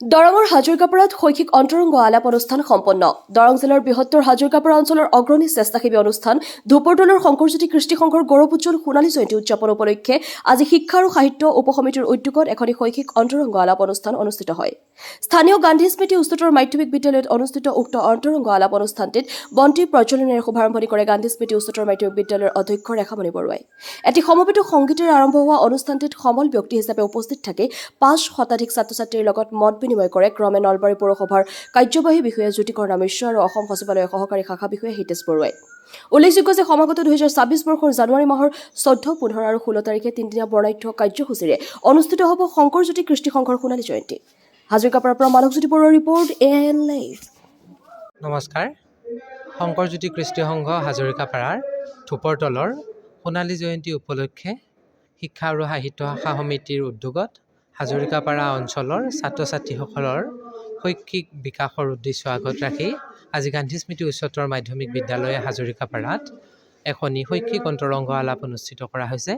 দৰঙৰ হাজৰিকাপাৰাত শৈক্ষিক অন্তৰংগ আলাপ অনুষ্ঠান সম্পন্ন। দৰং জিলাৰ বৃহত্তৰ হাজৰিকাপাৰা অঞ্চলৰ অগ্ৰণী স্বেচ্ছাসেৱী অনুষ্ঠান ধুপৰদলৰ শংকৰজ্যোতি কৃষ্টি সংঘৰ গৌৰৱোজ্জ্বল সোণালী জয়ন্তী উদযাপন উপলক্ষে আজি শিক্ষা আৰু সাহিত্য উপসমিতিৰ উদ্যোগত এখনি শৈক্ষিক অন্তৰংগ আলাপ অনুষ্ঠান অনুষ্ঠিত হয়। স্থানীয় গান্ধী স্মৃতি উচ্চতৰ মাধ্যমিক বিদ্যালয়ত অনুষ্ঠিত উক্ত অন্তৰংগ আলাপ অনুষ্ঠানটিত বন্তি প্ৰজ্বলনেৰে শুভাৰম্ভণি কৰে গান্ধী স্মৃতি উচ্চতৰ মাধ্যমিক বিদ্যালয়ৰ অধ্যক্ষ ৰেখামণি বৰুৱাই। এটি সমবেত সংগীতেৰে আৰম্ভ হোৱা অনুষ্ঠানটিত সমল ব্যক্তি হিচাপে উপস্থিত থাকে ৫ শতাধিক ছাত্ৰ ছাত্ৰীৰ লগত মত বিনিময় কৰে ক্ৰমে নলবাৰী পৌৰসভাৰ কাৰ্যবাহী বিষয়া জ্যোতিকৰ্ণা মিশ্ৰ আৰু অসম সচিবালয়ৰ সহকাৰী শাখা বিষয়া হিতেশ বৰুৱাই। উল্লেখযোগ্য যে সমাগত ২০২৬ বৰ্ষৰ জানুৱাৰী মাহৰ ১৪, ১৫ আৰু ১৬ তাৰিখে তিনিদিনীয়া বৰ্ণাঢ্য কাৰ্যসূচীৰে অনুষ্ঠিত হ'ব শংকৰজ্যোতি কৃষ্টি সংঘৰ সোণালী জয়ন্তী। হাজৰিকাপাৰাৰ পৰা মানৱজ্যোতি বৰুৱাৰ ৰিপৰ্ট, AIN লাইভ। নমস্কাৰ। শংকৰজ্যোতি কৃষ্টি সংঘ হাজৰিকাপাৰাৰ ধুপৰতলৰ সোণালী জয়ন্তী উপলক্ষে শিক্ষা আৰু সাহিত্য শাখা সমিতিৰ উদ্যোগত হাজৰিকাপাৰা অঞ্চলৰ ছাত্ৰ ছাত্ৰীসকলৰ শৈক্ষিক বিকাশৰ উদ্দেশ্য আগত ৰাখি আজি গান্ধী স্মৃতি উচ্চতৰ মাধ্যমিক বিদ্যালয় হাজৰিকাপাৰাত এখনি শৈক্ষিক অন্তৰংগ আলাপ অনুষ্ঠিত কৰা হৈছে।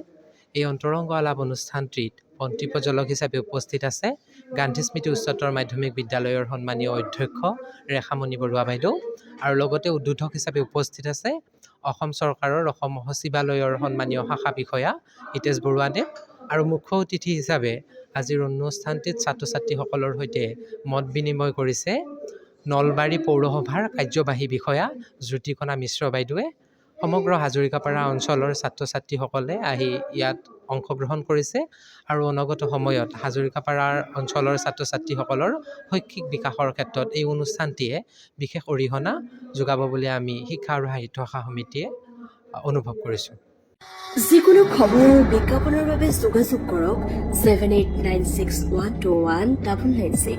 এই অন্তৰংগ আলাপ অনুষ্ঠানটিত বন্তি প্ৰজ্বলক হিচাপে উপস্থিত আছে গান্ধী স্মৃতি উচ্চতৰ মাধ্যমিক বিদ্যালয়ৰ সন্মানীয় অধ্যক্ষ ৰেখামণি বৰুৱা বাইদেউ, আৰু লগতে উদ্বোধক হিচাপে উপস্থিত আছে অসম চৰকাৰৰ অসম সচিবালয়ৰ সন্মানীয় শাখা বিষয়া হিতেশ বৰুৱাদেৱ, আৰু মুখ্য অতিথি হিচাপে আজিৰ অনুষ্ঠানটিত ছাত্ৰ ছাত্ৰীসকলৰ সৈতে মত বিনিময় কৰিছে নলবাৰী পৌৰসভাৰ কাৰ্যবাহী বিষয়া জ্যোতিকৰ্ণা মিশ্ৰ বাইদেৱে। সমগ্ৰ হাজৰিকাপাৰা অঞ্চলৰ ছাত্ৰ ছাত্ৰীসকলে আহি ইয়াত অংশগ্ৰহণ কৰিছে আৰু অনাগত সময়ত হাজৰিকাপাৰাৰ অঞ্চলৰ ছাত্ৰ ছাত্ৰীসকলৰ শৈক্ষিক বিকাশৰ ক্ষেত্ৰত এই অনুষ্ঠানটিয়ে বিশেষ অৰিহণা যোগাব বুলি আমি শিক্ষা আৰু সাহিত্য শাখা সমিতিয়ে অনুভৱ কৰিছোঁ। যিকোনো খবৰ আৰু বিজ্ঞাপনৰ বাবে যোগাযোগ কৰক 7896121996।